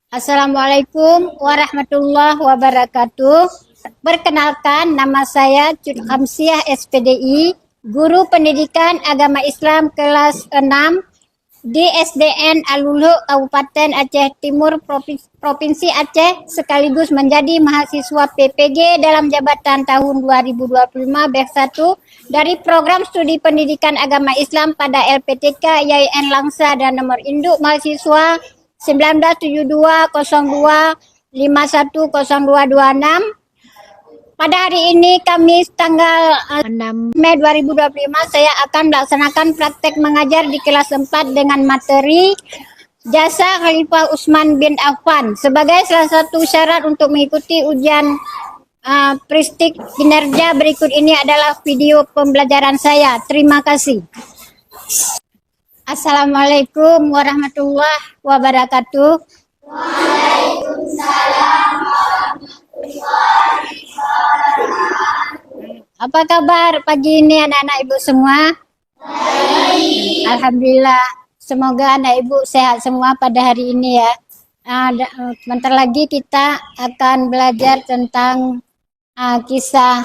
Assalamualaikum warahmatullahi wabarakatuh. Perkenalkan, nama saya Cut Hamsiah SPDI, Guru Pendidikan Agama Islam kelas 6 di SDN Alulu Kabupaten Aceh Timur Provinsi Aceh, sekaligus menjadi mahasiswa PPG dalam jabatan tahun 2025 batch 1 dari program studi pendidikan agama Islam pada LPTK YIN Langsa dan nomor induk mahasiswa 197202510226. Pada hari ini Kamis tanggal 6 Mei 2025 saya akan melaksanakan praktek mengajar di kelas 4 dengan materi Jasa Khalifah Utsman bin Affan. Sebagai salah satu syarat untuk mengikuti ujian pristik kinerja berikut ini adalah video pembelajaran saya. Terima kasih. Assalamualaikum warahmatullahi wabarakatuh. Waalaikumsalam warahmatullahi wabarakatuh. Apa kabar pagi ini anak-anak ibu semua? Baik. Alhamdulillah. Semoga anak ibu sehat semua pada hari ini ya. Sebentar lagi kita akan belajar tentang kisah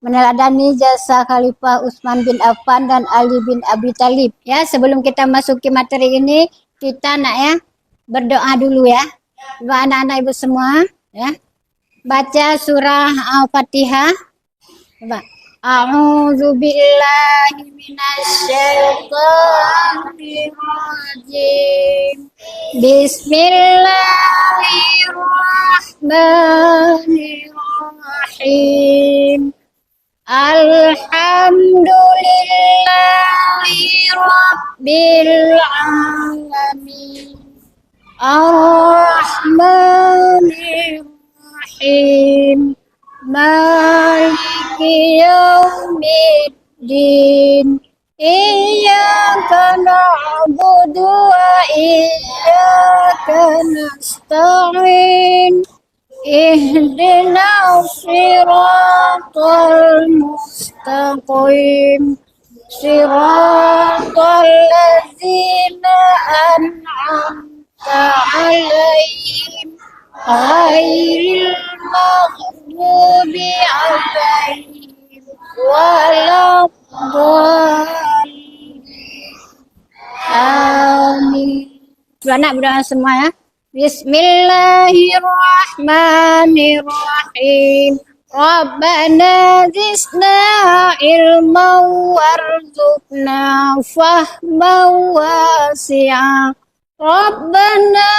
meneladani jasa Khalifah Utsman bin Affan dan Ali bin Abi Thalib. Ya, sebelum kita masuki materi ini, kita berdoa dulu ya. Anak-anak ibu semua ya. Baca surah Al-Fatihah. Coba. A'udzu billahi minasyaitonir rajim. Bismillahirrahmanirrahim. Alhamdulillahi Rabbil Alamin. Ar-Rahmanir Rahim. Maliki Yaumiddin. Iyyaka na'budu wa iyyaka nasta'in. Ihdinas siratal mustaqim. Siratal ladzina an'amta 'alaihim ghairil maghdubi 'alaihim waladdallin. Amin. Anak berdoa semua ya. Bismillahirrahmanirrahim. Rabbana zidna ilman warzuqna fahman wasi'a. Rabbana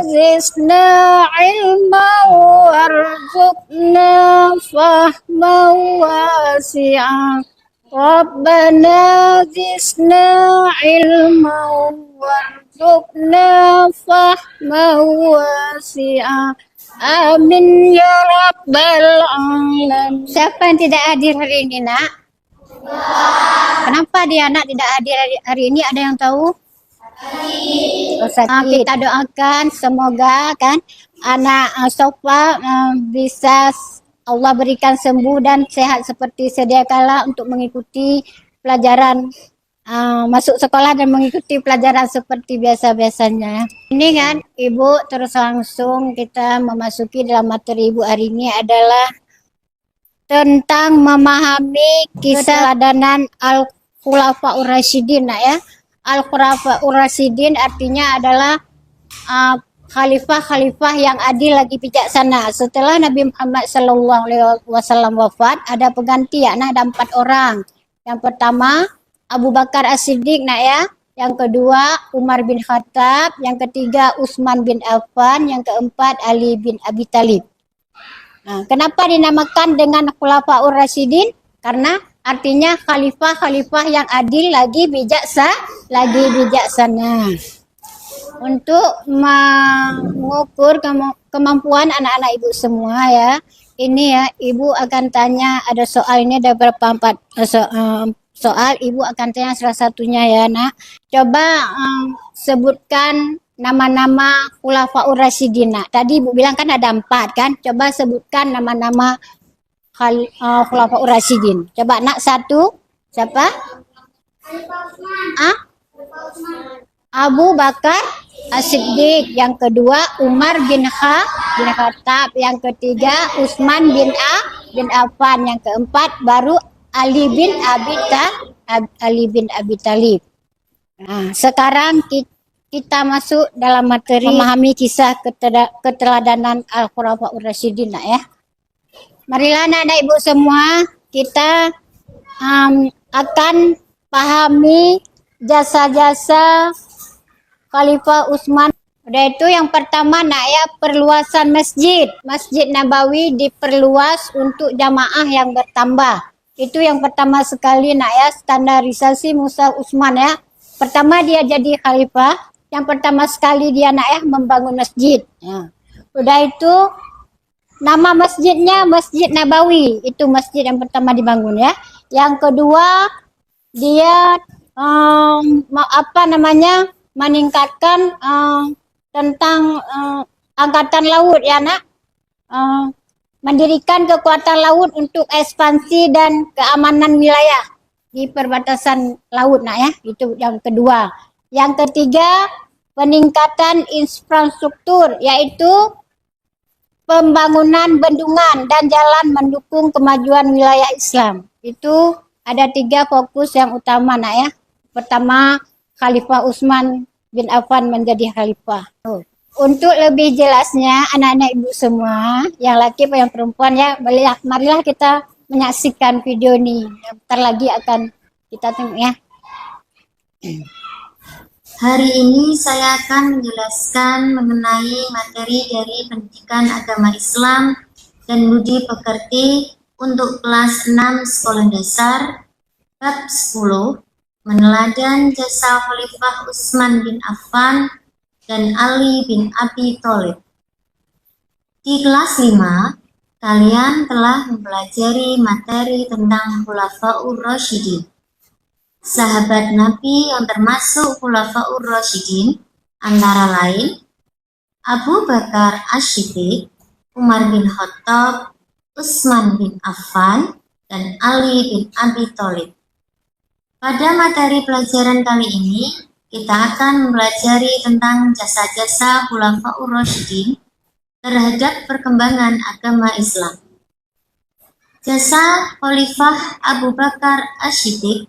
zidna ilman warzuqna fahman wasi'a. Rabbana zidna ilman warzuqna fahman wasi'a. Amin ya rabbal alamin. Siapa yang tidak hadir hari ini, Nak? Kenapa dia anak tidak hadir hari ini? Ada yang tahu? Kita doakan semoga kan anak Sofa bisa Allah berikan sembuh dan sehat seperti sedia kala untuk mengikuti pelajaran, masuk sekolah dan mengikuti pelajaran seperti biasa-biasanya. Ini kan Ibu, terus langsung kita memasuki dalam materi Ibu hari ini adalah tentang memahami kisah keteladanan Al-Khulafaur Rasyidin ya. Al-Khulafaur Rasyidin artinya adalah khalifah-khalifah yang adil lagi bijaksana. Setelah Nabi Muhammad SAW wafat, ada pengganti ada 4 orang. Yang pertama Abu Bakar As-Siddiq ya. Yang kedua Umar bin Khattab, yang ketiga Utsman bin Affan, yang keempat Ali bin Abi Thalib. Kenapa dinamakan dengan Khulafaur Rasyidin? Karena artinya khalifah-khalifah yang adil lagi bijaksana. Untuk mengukur kemampuan anak-anak Ibu semua ya. Ini ya, Ibu akan tanya, ada soal ini, ada berapa 4 soal, Ibu akan tanya salah satunya ya, Nak. Coba sebutkan nama-nama Khulafaur Rasyidin. Tadi Ibu bilang kan ada 4 kan? Coba sebutkan nama-nama Khulafaur Rasyidin. Coba Nak, 1. Siapa? Abu Bakar As-Siddiq, yang kedua Umar bin Khattab, yang ketiga Utsman bin Affan, yang keempat baru Ali bin Abi Thalib. Nah, sekarang kita masuk dalam materi memahami kisah keteladanan Al-Khulafaur Rasyidin ya. Marilah anak-anak ibu semua, kita akan pahami jasa-jasa Khalifah Utsman. Udah itu yang pertama perluasan masjid. Masjid Nabawi diperluas untuk jamaah yang bertambah. Itu yang pertama sekali standarisasi Musa Utsman ya. Pertama dia jadi khalifah, yang pertama sekali dia membangun masjid. Ya. Udah itu nama masjidnya Masjid Nabawi, itu masjid yang pertama dibangun ya. Yang kedua dia meningkatkan tentang angkatan laut ya nak, mendirikan kekuatan laut untuk ekspansi dan keamanan wilayah di perbatasan laut nak ya, itu yang kedua. Yang ketiga peningkatan infrastruktur, yaitu pembangunan bendungan dan jalan mendukung kemajuan wilayah Islam. Itu ada 3 fokus yang utama nak ya. Pertama, Khalifah Utsman bin Affan menjadi khalifah. Untuk lebih jelasnya anak-anak ibu semua, yang laki yang perempuan ya, marilah kita menyaksikan video ini. Bentar lagi akan kita tengok ya. Hari ini saya akan menjelaskan mengenai materi dari pendidikan agama Islam dan budi pekerti untuk kelas 6 sekolah dasar, bab 10, meneladan jasa Khalifah Utsman bin Affan dan Ali bin Abi Thalib. Di kelas 5, kalian telah mempelajari materi tentang Khulafaur Rasyidin, sahabat Nabi yang termasuk Khulafaur Rasyidin, antara lain Abu Bakar As-Siddiq, Umar bin Khattab, Utsman bin Affan, dan Ali bin Abi Thalib. Pada materi pelajaran kali ini, kita akan mempelajari tentang jasa-jasa Khulafaur Rasyidin terhadap perkembangan agama Islam. Jasa Khalifah Abu Bakar As-Siddiq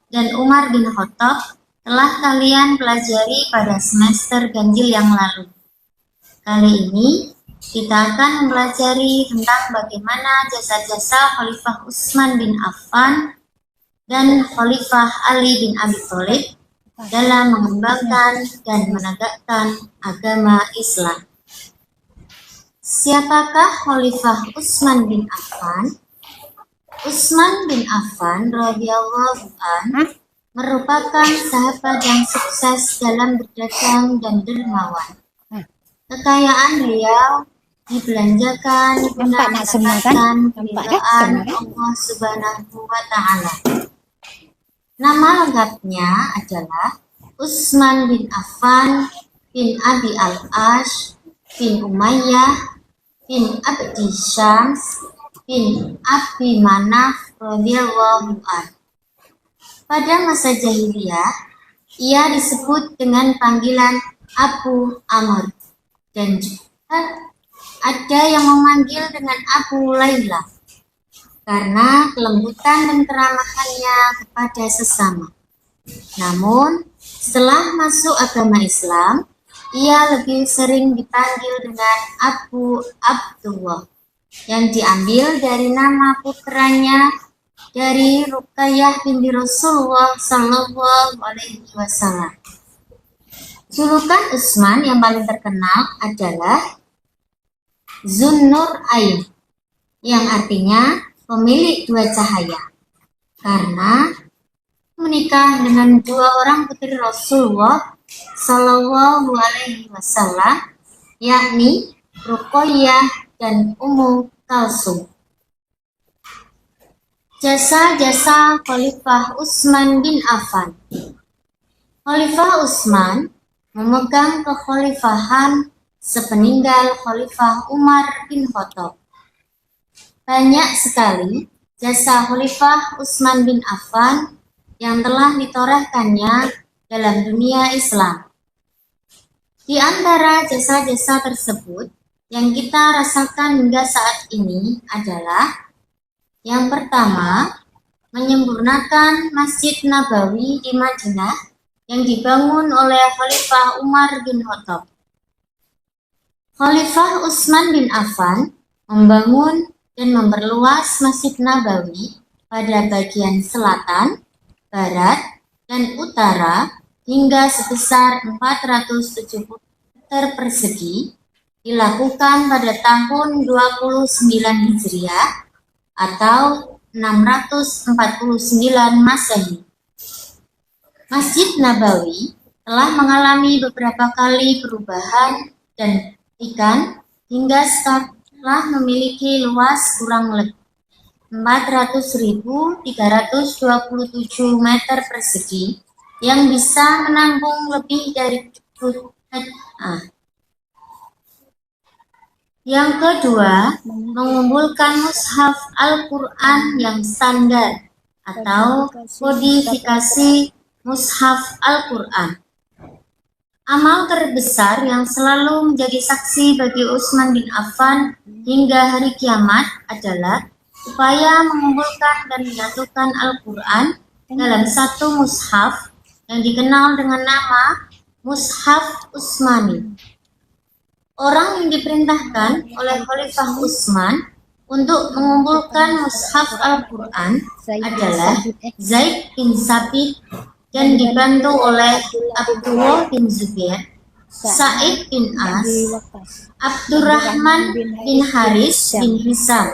dan Umar bin Khattab telah kalian pelajari pada semester ganjil yang lalu. Kali ini, kita akan mempelajari tentang bagaimana jasa-jasa Khalifah Utsman bin Affan dan Khalifah Ali bin Abi Thalib dalam mengembangkan dan menegakkan agama Islam. Siapakah Khalifah Utsman bin Affan? Utsman bin Affan radhiyallahu anhu merupakan sahabat yang sukses dalam berdagang dan dermawan. Kekayaan beliau dibelanjakan guna mendapatkan keridhaan Allah Subhanahu wa Ta'ala. Nama lengkapnya adalah Utsman bin Affan bin Abi Al-Ash bin Umayyah bin Abdi Syams bin Abi Manaf radhiyallahu anhu. Pada masa jahiliyah, ia disebut dengan panggilan Abu Amr, dan juga ada yang memanggil dengan Abu Layla karena kelembutan dan keramahannya kepada sesama. Namun, setelah masuk agama Islam, ia lebih sering dipanggil dengan Abu Abdullah, yang diambil dari nama putranya dari Ruqayyah binti Rasulullah Sallallahu Alaihi Wasallam. Julukan Utsman yang paling terkenal adalah Zunnur Ain, yang artinya pemilik 2 cahaya, karena menikah dengan 2 orang putri Rasulullah Sallallahu Alaihi Wasallam, yakni Ruqayyah dan Ummu Kalsum. Jasa-jasa Khalifah Utsman bin Affan. Khalifah Utsman memegang kekhalifahan sepeninggal Khalifah Umar bin Khattab. Banyak sekali jasa Khalifah Utsman bin Affan yang telah ditorehkannya dalam dunia Islam. Di antara jasa-jasa tersebut, yang kita rasakan hingga saat ini adalah yang pertama, menyempurnakan Masjid Nabawi di Madinah yang dibangun oleh Khalifah Umar bin Khattab. Khalifah Utsman bin Affan membangun dan memperluas Masjid Nabawi pada bagian selatan, barat, dan utara hingga sebesar 470 meter persegi, dilakukan pada tahun 29 Hijriah atau 649 Masehi. Masjid Nabawi telah mengalami beberapa kali perubahan dan perbaikan hingga sekarang memiliki luas kurang lebih 400.327 meter persegi yang bisa menampung lebih dari Yang kedua, mengumpulkan mushaf Al-Quran yang standar atau kodifikasi mushaf Al-Quran. Amal terbesar yang selalu menjadi saksi bagi Utsman bin Affan hingga hari kiamat adalah upaya mengumpulkan dan menyatukan Al-Quran dalam satu mushaf yang dikenal dengan nama Mushaf Utsmani. Orang yang diperintahkan oleh Khalifah Utsman untuk mengumpulkan mushaf Al-Quran adalah Zaid bin Sabit dan dibantu oleh Abdullah bin Zubair, Sa'id bin As, Abdurrahman bin Haris bin Hisam.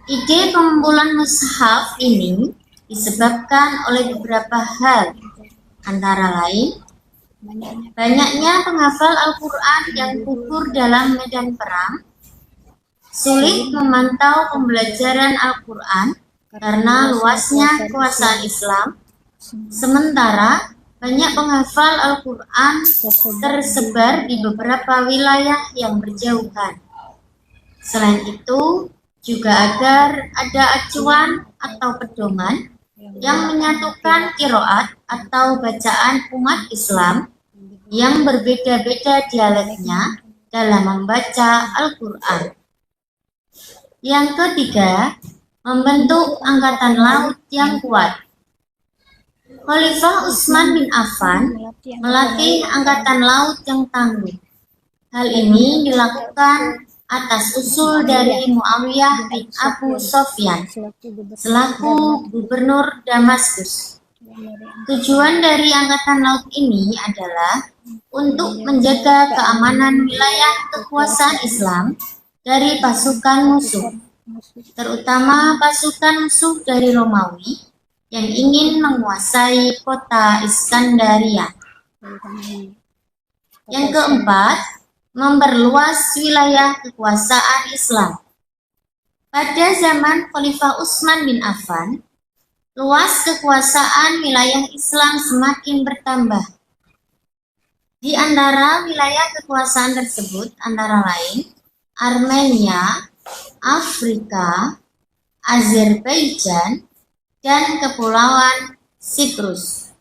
Ide pengumpulan mushaf ini disebabkan oleh beberapa hal, antara lain banyaknya penghafal Al-Quran yang gugur dalam medan perang, sulit memantau pembelajaran Al-Quran karena luasnya kekuasaan Islam, sementara banyak penghafal Al-Quran tersebar di beberapa wilayah yang berjauhan. Selain itu, juga agar ada acuan atau pedoman yang menyatukan qiraat atau bacaan umat Islam yang berbeda-beda dialeknya dalam membaca Al-Quran. Yang ketiga, membentuk angkatan laut yang kuat. Khalifah Utsman bin Affan melatih angkatan laut yang tangguh. Hal ini dilakukan atas usul dari Muawiyah bin Abu Sofyan selaku gubernur Damaskus. Tujuan dari angkatan laut ini adalah untuk menjaga keamanan wilayah kekuasaan Islam dari pasukan musuh, terutama pasukan musuh dari Romawi yang ingin menguasai kota Iskandaria. Yang keempat, memperluas wilayah kekuasaan Islam. Pada zaman Khalifah Utsman bin Affan, luas kekuasaan wilayah Islam semakin bertambah. Di antara wilayah kekuasaan tersebut antara lain Armenia, Afrika, Azerbaijan, dan Kepulauan Siprus.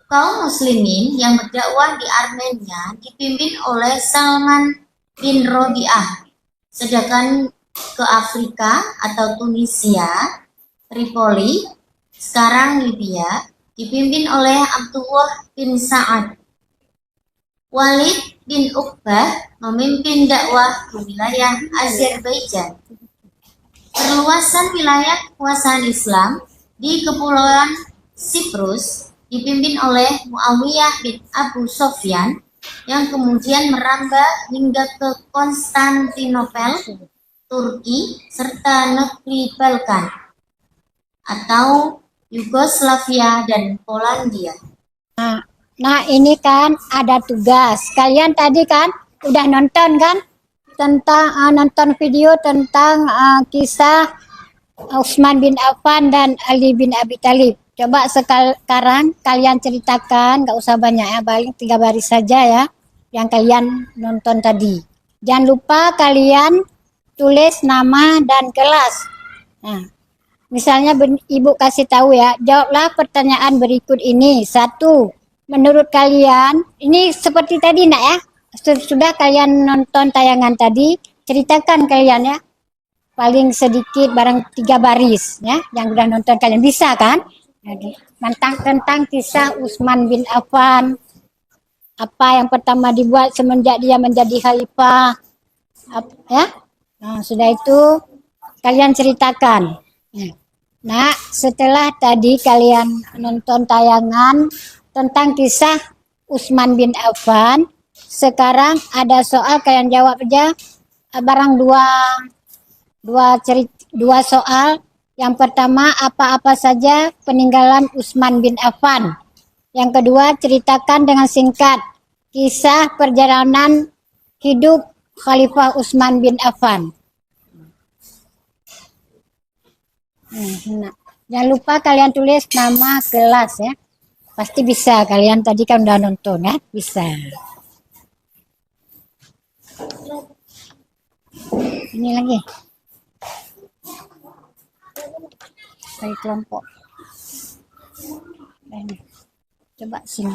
Kaum muslimin yang berdakwah di Armenia dipimpin oleh Salman bin Robi'ah, sedangkan ke Afrika atau Tunisia, Tripoli, sekarang Libya, dipimpin oleh Abdullah bin Sa'ad. Walid bin Uqbah memimpin dakwah ke wilayah Azerbaijan. Perluasan wilayah kekuasaan Islam di Kepulauan Siprus dipimpin oleh Muawiyah bin Abu Sofyan yang kemudian merambah hingga ke Konstantinopel, Turki, serta negeri Balkan atau Yugoslavia dan Polandia. Nah ini kan ada tugas. Kalian tadi kan udah nonton kan tentang nonton video tentang kisah Utsman bin Affan dan Ali bin Abi Thalib. Coba sekarang kalian ceritakan, nggak usah banyak ya, paling 3 baris saja ya, yang kalian nonton tadi. Jangan lupa kalian tulis nama dan kelas. Nah, misalnya Ibu kasih tahu ya, jawablah pertanyaan berikut ini. 1. menurut kalian, ini seperti tadi nak ya, sudah kalian nonton tayangan tadi, ceritakan kalian ya, paling sedikit barang 3 baris ya, yang udah nonton kalian bisa kan? Jadi, tentang kisah Utsman bin Affan, apa yang pertama dibuat semenjak dia menjadi khalifah, ya. Nah, sudah itu kalian ceritakan. Nah, setelah tadi kalian nonton tayangan tentang kisah Utsman bin Affan, sekarang ada soal kalian jawab aja, barang dua soal. Yang pertama, apa-apa saja peninggalan Utsman bin Affan. Yang kedua, ceritakan dengan singkat kisah perjalanan hidup Khalifah Utsman bin Affan. Nah, jangan lupa kalian tulis nama kelas ya. Pasti bisa, kalian tadi kan udah nonton ya, bisa. Ini lagi. Dari kelompok. Coba sini.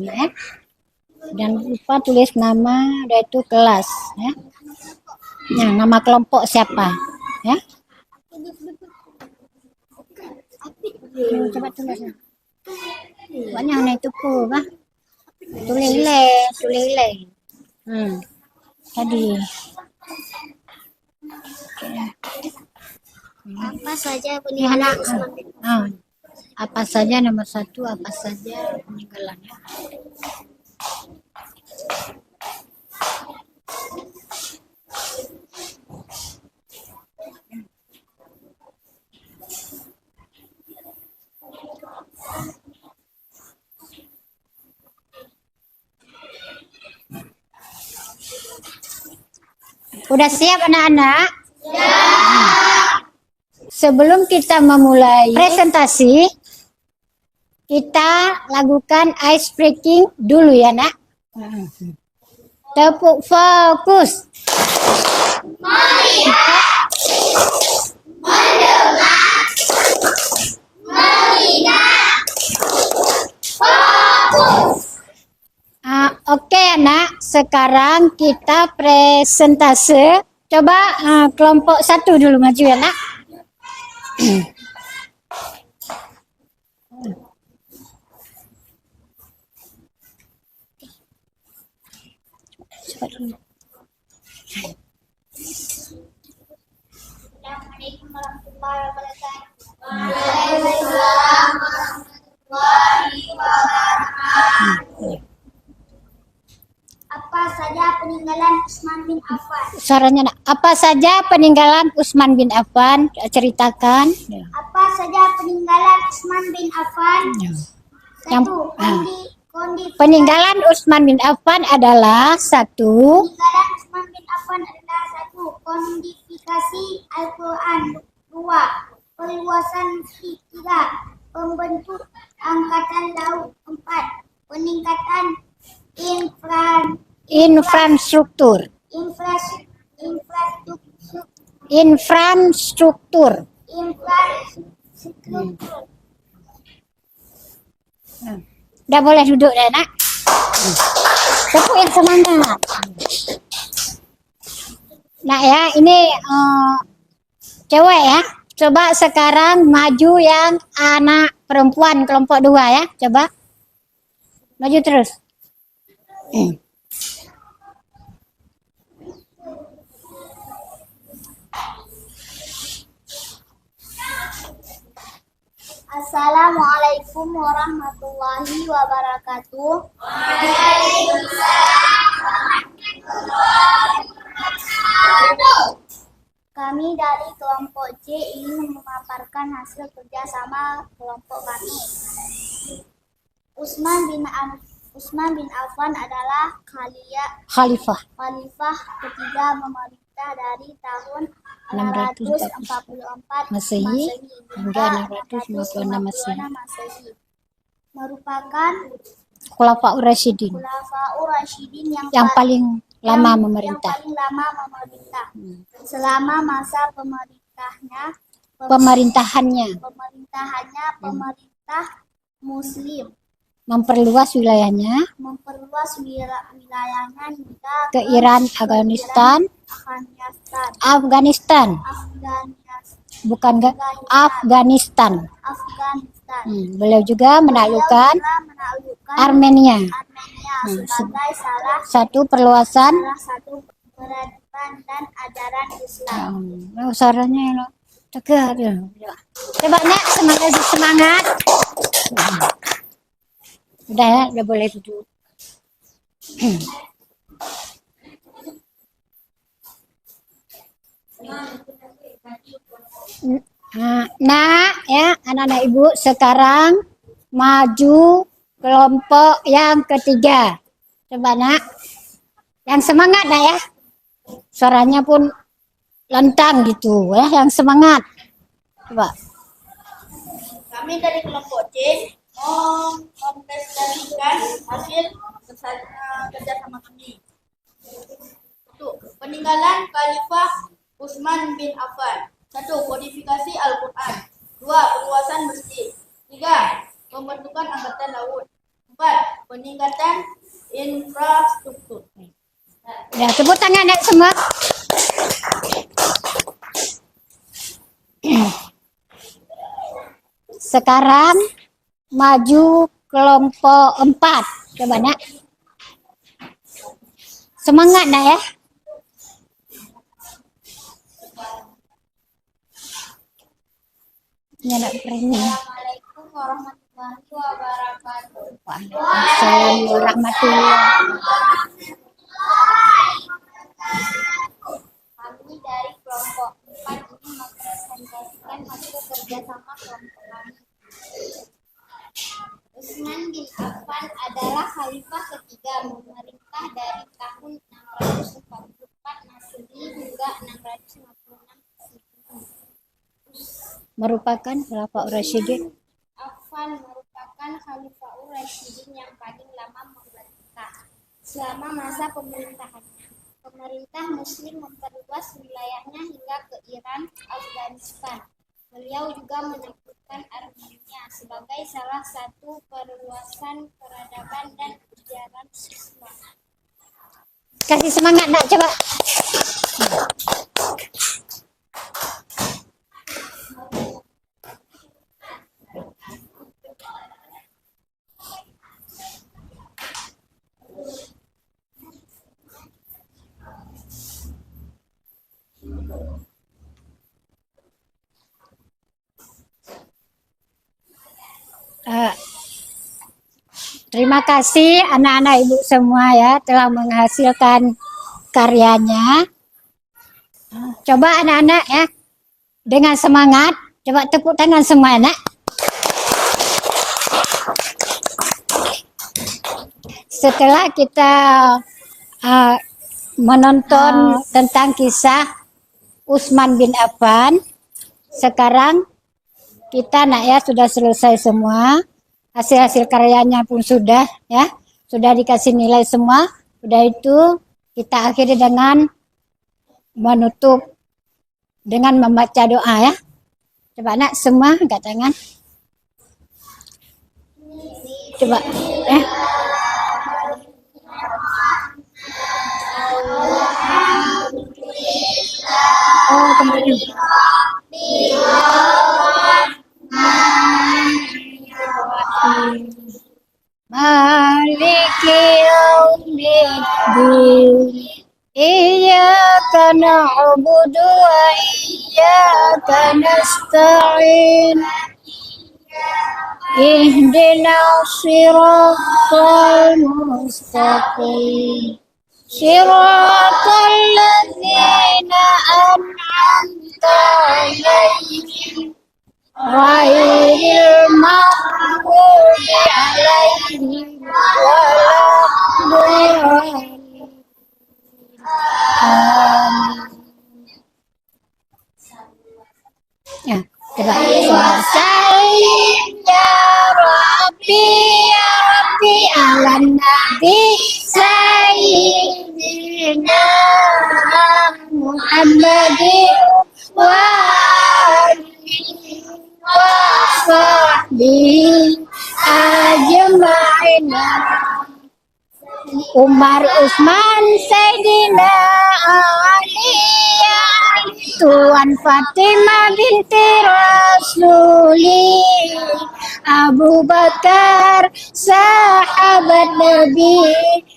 Ya. Jangan lupa tulis nama, udah itu kelas ya. Nah, nama kelompok siapa? Ya. Coba tulis. Banyak nih itu apa? Tulis le. Tadi. Apa saja peninggalan Utsman bin Apa saja nomor 1, apa saja peninggalannya. Udah siap anak-anak? Ya. Sebelum kita memulai presentasi, kita lakukan ice breaking dulu ya nak. Tepuk fokus. Mari mendengar, melihat, fokus. Oke anak, sekarang kita presentase. Coba kelompok 1 dulu maju ya nak. Assalamualaikum warahmatullahi wabarakatuh. Waalaikumsalam warahmatullahi wabarakatuh. Apa saja peninggalan Utsman bin Affan? Suaranya nak. Apa saja peninggalan Utsman bin Affan? Ceritakan. Apa saja peninggalan Utsman bin Affan? Satu, peninggalan Utsman bin Affan adalah satu. Peninggalan Utsman bin Affan adalah satu, kodifikasi Al-Quran. 2, perluasan masjid. 3, pembentuk angkatan laut. 4, peningkatan infrastruktur. Udah boleh duduk deh nak. Tepuk yang semangat. Nah ya, ini cewek ya. Coba sekarang maju yang anak perempuan kelompok 2 ya. Coba maju terus. Assalamualaikum warahmatullahi wabarakatuh. Kami dari kelompok C ingin memaparkan hasil kerjasama kelompok kami. Utsman bin Affan adalah Khalifah ketiga memerintah dari tahun 644 Masehi hingga 656 Masehi. Merupakan Khulafaur Rasyidin yang paling lama memerintah. Selama masa pemerintahannya pemerintah Muslim, memperluas wilayahnya memperluas wilayahnya hingga ke Iran, Afghanistan, Afghanistan, bukan Afghanistan. Beliau juga menaklukkan Armenia. sebagai salah Satu perluasan satu peradaban dan ajaran Islam. suaranya lo tegak ya. Coba Nek, semangat. Udah ya, udah boleh duduk. Nah, ya anak-anak ibu sekarang maju kelompok yang ketiga. Coba Nak, yang semangat dah ya. Suaranya pun lantang gitu ya, yang semangat. Coba. Kami dari kelompok C mempresentasikan hasil kerjasama kami. Untuk peninggalan Khalifah Utsman bin Affan. 1. Kodifikasi Al-Quran. 2. Perluasan masjid. 3. Pembentukan angkatan laut. 4. Peningkatan infrastruktur. Ya, tepuk tangan ya semua. Sekarang maju kelompok 4. Coba Nak. Semangat Nak ya. Ya nak ini. Assalamualaikum warahmatullahi wabarakatuh. Waalaikumsalam warahmatullahi. Kami dari kelompok 4 ini mempresentasikan hasil kerjasama kelompok kami. Utsman bin Affan adalah khalifah ketiga, memerintah dari tahun 644 Masehi hingga 656 Merupakan Khulafaur Rasyidin. Affan merupakan Khalifah Rasyidin yang paling lama memerintah. Selama masa pemerintahannya, pemerintah Muslim memperluas wilayahnya hingga ke Iran, Afghanistan. Beliau juga menaklukkan Armenia sebagai salah satu perluasan peradaban dan ajaran Islam. Kasih semangat Nak coba. Terima kasih anak-anak ibu semua ya telah menghasilkan karyanya. Coba anak-anak ya dengan semangat, coba tepuk tangan semua anak. Setelah kita menonton tentang kisah Utsman bin Affan, sekarang kita nak ya sudah selesai semua, hasil-hasil karyanya pun sudah ya, sudah dikasih nilai semua. Udah itu kita akhiri dengan menutup dengan membaca doa ya. Coba nak semua angkat tangan. Coba oh kembali. Maliki yaumiddin. Iyyaka na'budu wa iyyaka nasta'in. Ihdinas siratal mustaqim. Siratal ladzina an'amta 'alaihim ghairil maghdubi 'alaihim waladdallin. Ya, coba. Salim ya Rabbi alan Nabi Sayyidina Muhammadin wa alihi wa sahbihi Umar, Utsman, Sayyidina Ali, Tuan Fatimah binti Rasuli, Abu Bakar, sahabat Nabi,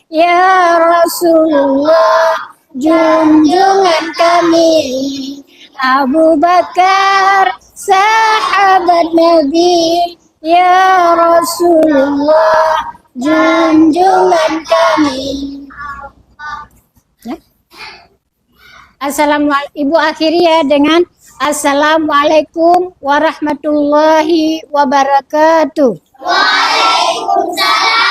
ya Rasulullah, junjungan kami. Abu Bakar, sahabat Nabi, ya Rasulullah, junjungan kami. Ya. Assalamualaikum. Ibu akhiri ya dengan Assalamualaikum warahmatullahi wabarakatuh. Waalaikumsalam